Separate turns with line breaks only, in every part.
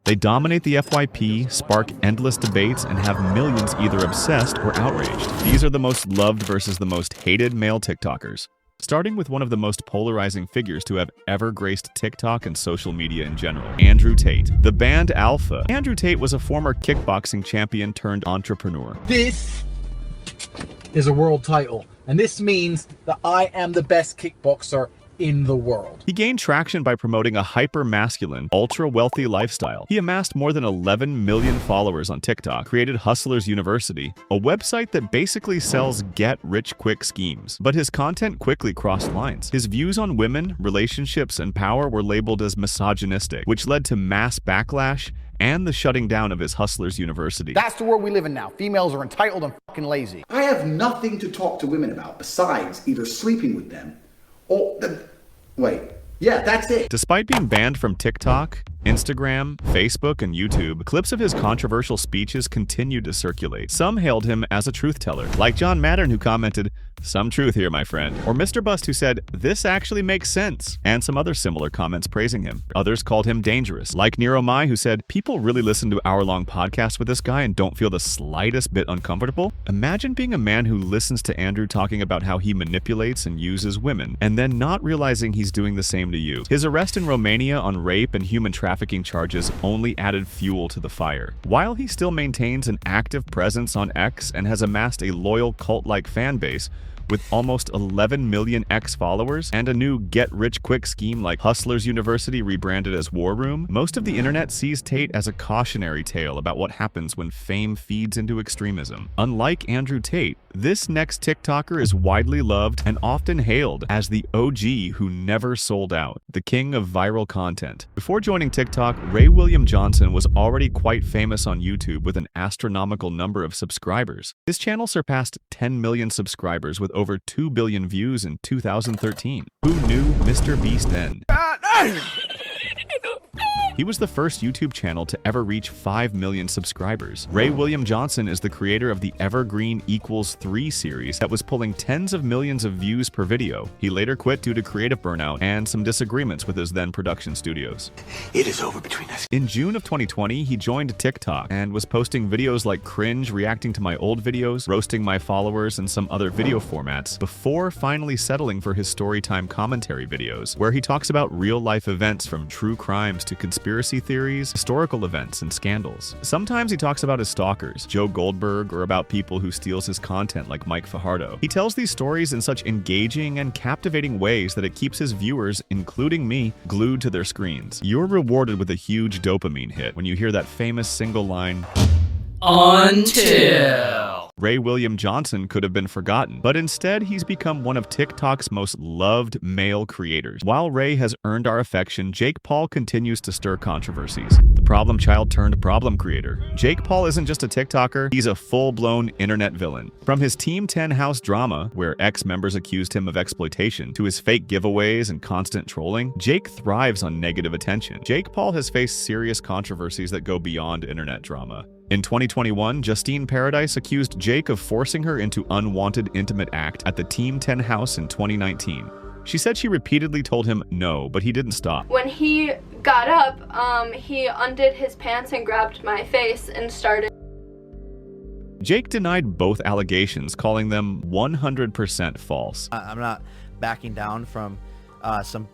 They dominate the FYP, spark endless debates, and have millions either obsessed or outraged. These are the most loved versus the most hated male TikTokers. Starting with one of the most polarizing figures to have ever graced TikTok and social media in general, Andrew Tate. The band Alpha. Andrew Tate was a former kickboxing champion turned entrepreneur.
This is a world title, and this means that I am the best kickboxer in the world.
He gained traction by promoting a hyper-masculine, ultra-wealthy lifestyle. He amassed more than 11 million followers on TikTok, created Hustlers University, a website that basically sells get-rich-quick schemes. But his content quickly crossed lines. His views on women, relationships, and power were labeled as misogynistic, which led to mass backlash and the shutting down of his Hustlers University.
That's the world we live in now. Females are entitled and fucking lazy.
I have nothing to talk to women about besides either sleeping with them or that's it.
Despite being banned from TikTok, Instagram, Facebook, and YouTube, clips of his controversial speeches continued to circulate. Some hailed him as a truth teller, like John Maddern, who commented, "Some truth here, my friend," or Mr. Bust, who said, "This actually makes sense," and some other similar comments praising him. Others called him dangerous, like Nero Mai, who said, "People really listen to hour-long podcasts with this guy and don't feel the slightest bit uncomfortable." Imagine being a man who listens to Andrew talking about how he manipulates and uses women, and then not realizing he's doing the same to you. His arrest in Romania on rape and human trafficking charges only added fuel to the fire. While he still maintains an active presence on X and has amassed a loyal cult-like fan base, with almost 11 million X followers and a new get-rich-quick scheme like Hustlers University rebranded as War Room, most of the internet sees Tate as a cautionary tale about what happens when fame feeds into extremism. Unlike Andrew Tate, this next TikToker is widely loved and often hailed as the OG who never sold out, the king of viral content. Before joining TikTok, Ray William Johnson was already quite famous on YouTube with an astronomical number of subscribers. His channel surpassed 10 million subscribers with over 2 billion views in 2013. Who knew Mr. Beast then? He was the first YouTube channel to ever reach 5 million subscribers. Ray William Johnson is the creator of the Evergreen Equals 3 series that was pulling tens of millions of views per video. He later quit due to creative burnout and some disagreements with his then production studios.
It is over between us.
In June of 2020, he joined TikTok and was posting videos like Cringe, reacting to my old videos, roasting my followers, and some other video formats, before finally settling for his storytime commentary videos, where he talks about real-life events from true crimes to conspiracy theories, historical events, and scandals. Sometimes he talks about his stalkers, Joe Goldberg, or about people who steals his content like Mike Fajardo. He tells these stories in such engaging and captivating ways that it keeps his viewers, including me, glued to their screens. You're rewarded with a huge dopamine hit when you hear that famous single line, "Until." Ray William Johnson could have been forgotten, but instead he's become one of TikTok's most loved male creators. While Ray has earned our affection, Jake Paul continues to stir controversies. The problem child turned problem creator. Jake Paul isn't just a TikToker, he's a full-blown internet villain. From his Team 10 house drama, where ex-members accused him of exploitation, to his fake giveaways and constant trolling, Jake thrives on negative attention. Jake Paul has faced serious controversies that go beyond internet drama. In 2021, Justine Paradise accused Jake of forcing her into unwanted intimate act at the Team 10 house in 2019. She said she repeatedly told him no, but he didn't stop.
When he got up, he undid his pants and grabbed my face and started.
Jake denied both allegations, calling them 100% false.
I'm not backing down from some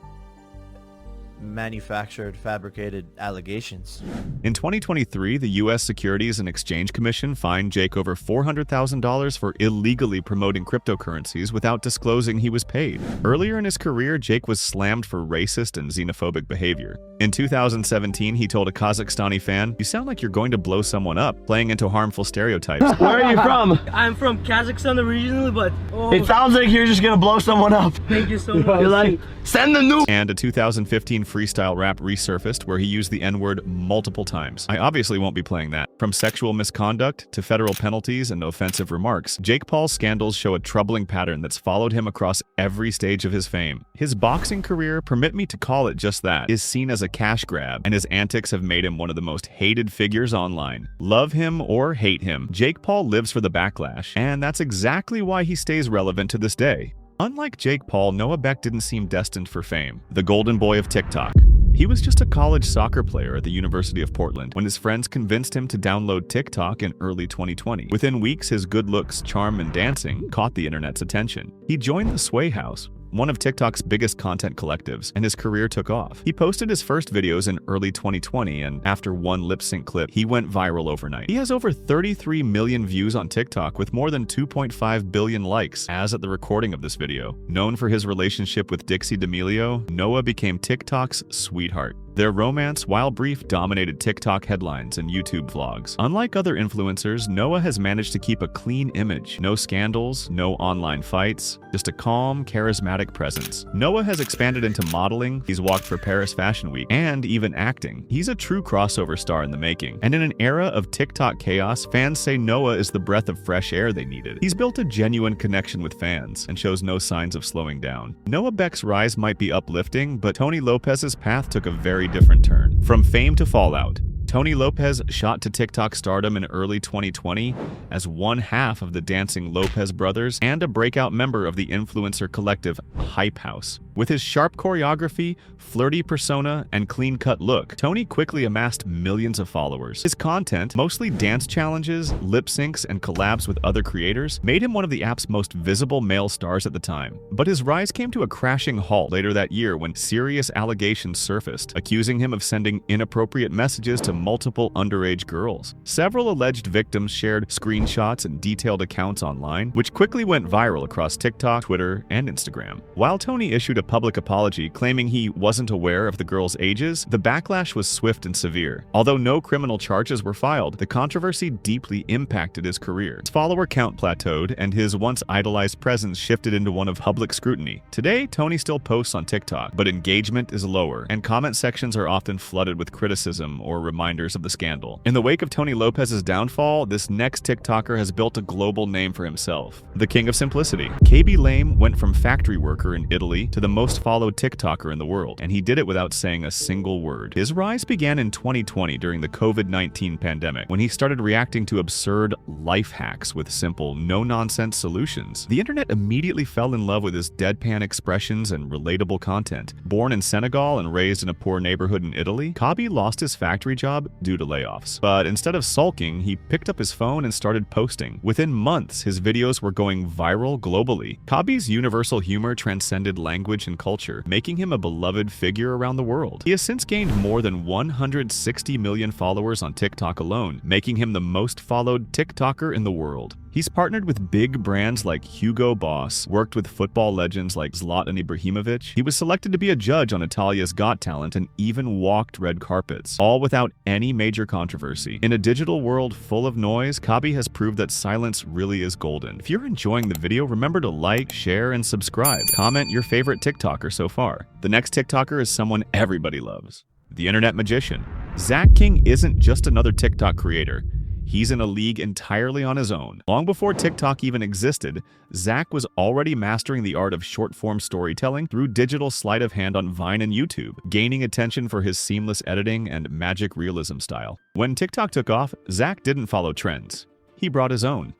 manufactured, fabricated allegations.
In 2023, the U.S. Securities and Exchange Commission fined Jake over $400,000 for illegally promoting cryptocurrencies without disclosing he was paid. Earlier in his career, Jake was slammed for racist and xenophobic behavior. In 2017, he told a Kazakhstani fan, "You sound like you're going to blow someone up," playing into harmful stereotypes.
Where are you from?
I'm from Kazakhstan originally, but...
It sounds like you're just gonna blow someone up.
Thank you so much.
You're like, send the nuke!
And a 2015 freestyle rap resurfaced where he used the N-word multiple times. I obviously won't be playing that. From sexual misconduct to federal penalties and offensive remarks, Jake Paul's scandals show a troubling pattern that's followed him across every stage of his fame. His boxing career, permit me to call it just that, is seen as a cash grab, and his antics have made him one of the most hated figures online. Love him or hate him, Jake Paul lives for the backlash, and that's exactly why he stays relevant to this day. Unlike Jake Paul, Noah Beck didn't seem destined for fame. The golden boy of TikTok. He was just a college soccer player at the University of Portland when his friends convinced him to download TikTok in early 2020. Within weeks, his good looks, charm, and dancing caught the internet's attention. He joined the Sway House, one of TikTok's biggest content collectives, and his career took off. He posted his first videos in early 2020, and after one lip-sync clip, he went viral overnight. He has over 33 million views on TikTok with more than 2.5 billion likes as at the recording of this video. Known for his relationship with Dixie D'Amelio, Noah became TikTok's sweetheart. Their romance, while brief, dominated TikTok headlines and YouTube vlogs. Unlike other influencers, Noah has managed to keep a clean image. No scandals, no online fights, just a calm, charismatic presence. Noah has expanded into modeling, he's walked for Paris Fashion Week, and even acting. He's a true crossover star in the making. And in an era of TikTok chaos, fans say Noah is the breath of fresh air they needed. He's built a genuine connection with fans and shows no signs of slowing down. Noah Beck's rise might be uplifting, but Tony Lopez's path took a very different turn. From fame to fallout, Tony Lopez shot to TikTok stardom in early 2020 as one half of the dancing Lopez brothers and a breakout member of the influencer collective Hype House. With his sharp choreography, flirty persona, and clean-cut look, Tony quickly amassed millions of followers. His content, mostly dance challenges, lip syncs, and collabs with other creators, made him one of the app's most visible male stars at the time. But his rise came to a crashing halt later that year when serious allegations surfaced, accusing him of sending inappropriate messages to multiple underage girls. Several alleged victims shared screenshots and detailed accounts online, which quickly went viral across TikTok, Twitter, and Instagram. While Tony issued a public apology claiming he wasn't aware of the girls' ages, the backlash was swift and severe. Although no criminal charges were filed, the controversy deeply impacted his career. His follower count plateaued, and his once idolized presence shifted into one of public scrutiny. Today, Tony still posts on TikTok, but engagement is lower, and comment sections are often flooded with criticism or reminders of the scandal. In the wake of Tony Lopez's downfall, this next TikToker has built a global name for himself. The King of Simplicity. Khaby Lame went from factory worker in Italy to the most followed TikToker in the world, and he did it without saying a single word. His rise began in 2020 during the COVID-19 pandemic, when he started reacting to absurd life hacks with simple, no-nonsense solutions. The internet immediately fell in love with his deadpan expressions and relatable content. Born in Senegal and raised in a poor neighborhood in Italy, Khaby lost his factory job due to layoffs. But instead of sulking, he picked up his phone and started posting. Within months, his videos were going viral globally. Khaby's universal humor transcended language and culture, making him a beloved figure around the world. He has since gained more than 160 million followers on TikTok alone, making him the most followed TikToker in the world. He's partnered with big brands like Hugo Boss, worked with football legends like Zlatan Ibrahimovic. He was selected to be a judge on Italia's Got Talent and even walked red carpets, all without any major controversy. In a digital world full of noise, Khaby has proved that silence really is golden. If you're enjoying the video, remember to like, share, and subscribe. Comment your favorite TikToker so far. The next TikToker is someone everybody loves. The Internet Magician. Zach King isn't just another TikTok creator. He's in a league entirely on his own. Long before TikTok even existed, Zach was already mastering the art of short-form storytelling through digital sleight of hand on Vine and YouTube, gaining attention for his seamless editing and magic realism style. When TikTok took off, Zach didn't follow trends. He brought his own.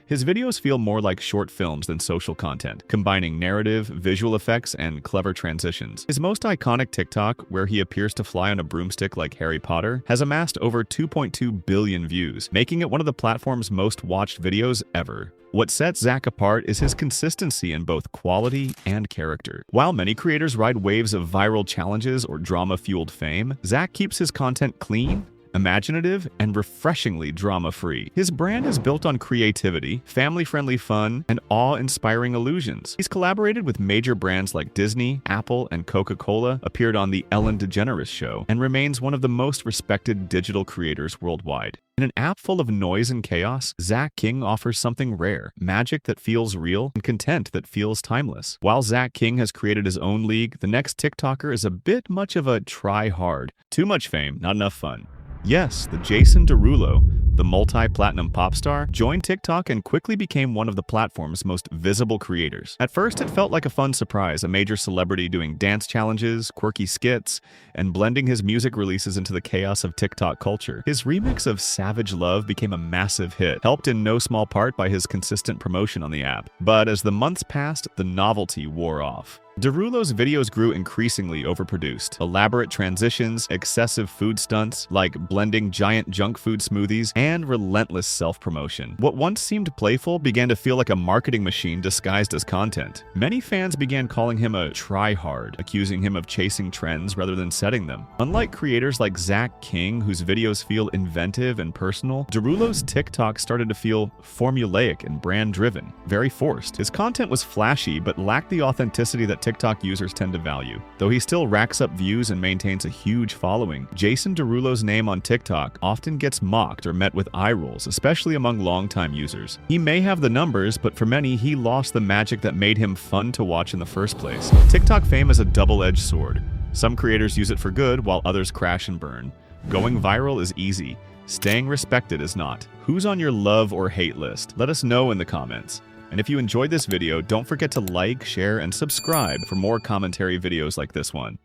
His videos feel more like short films than social content, combining narrative, visual effects, and clever transitions. His most iconic TikTok, where he appears to fly on a broomstick like Harry Potter, has amassed over 2.2 billion views, making it one of the platform's most watched videos ever. What sets Zach apart is his consistency in both quality and character. While many creators ride waves of viral challenges or drama-fueled fame, Zach keeps his content clean, imaginative, and refreshingly drama-free. His brand is built on creativity, family-friendly fun, and awe-inspiring illusions. He's collaborated with major brands like Disney, Apple, and Coca-Cola, appeared on The Ellen DeGeneres Show, and remains one of the most respected digital creators worldwide. In an app full of noise and chaos, Zach King offers something rare, magic that feels real, and content that feels timeless. While Zach King has created his own league, the next TikToker is a bit much of a try-hard. Too much fame, not enough fun. Yes, the Jason Derulo, the multi-platinum pop star, joined TikTok and quickly became one of the platform's most visible creators. At first, it felt like a fun surprise, a major celebrity doing dance challenges, quirky skits, and blending his music releases into the chaos of TikTok culture. His remix of Savage Love became a massive hit, helped in no small part by his consistent promotion on the app. But as the months passed, the novelty wore off. Derulo's videos grew increasingly overproduced. Elaborate transitions, excessive food stunts, like blending giant junk food smoothies, and relentless self-promotion. What once seemed playful began to feel like a marketing machine disguised as content. Many fans began calling him a try-hard, accusing him of chasing trends rather than setting them. Unlike creators like Zach King, whose videos feel inventive and personal, Derulo's TikTok started to feel formulaic and brand-driven, very forced. His content was flashy, but lacked the authenticity that TikTok users tend to value. Though he still racks up views and maintains a huge following, Jason Derulo's name on TikTok often gets mocked or met with eye rolls, especially among longtime users. He may have the numbers, but for many, he lost the magic that made him fun to watch in the first place. TikTok fame is a double-edged sword. Some creators use it for good, while others crash and burn. Going viral is easy. Staying respected is not. Who's on your love or hate list? Let us know in the comments. And if you enjoyed this video, don't forget to like, share, and subscribe for more commentary videos like this one.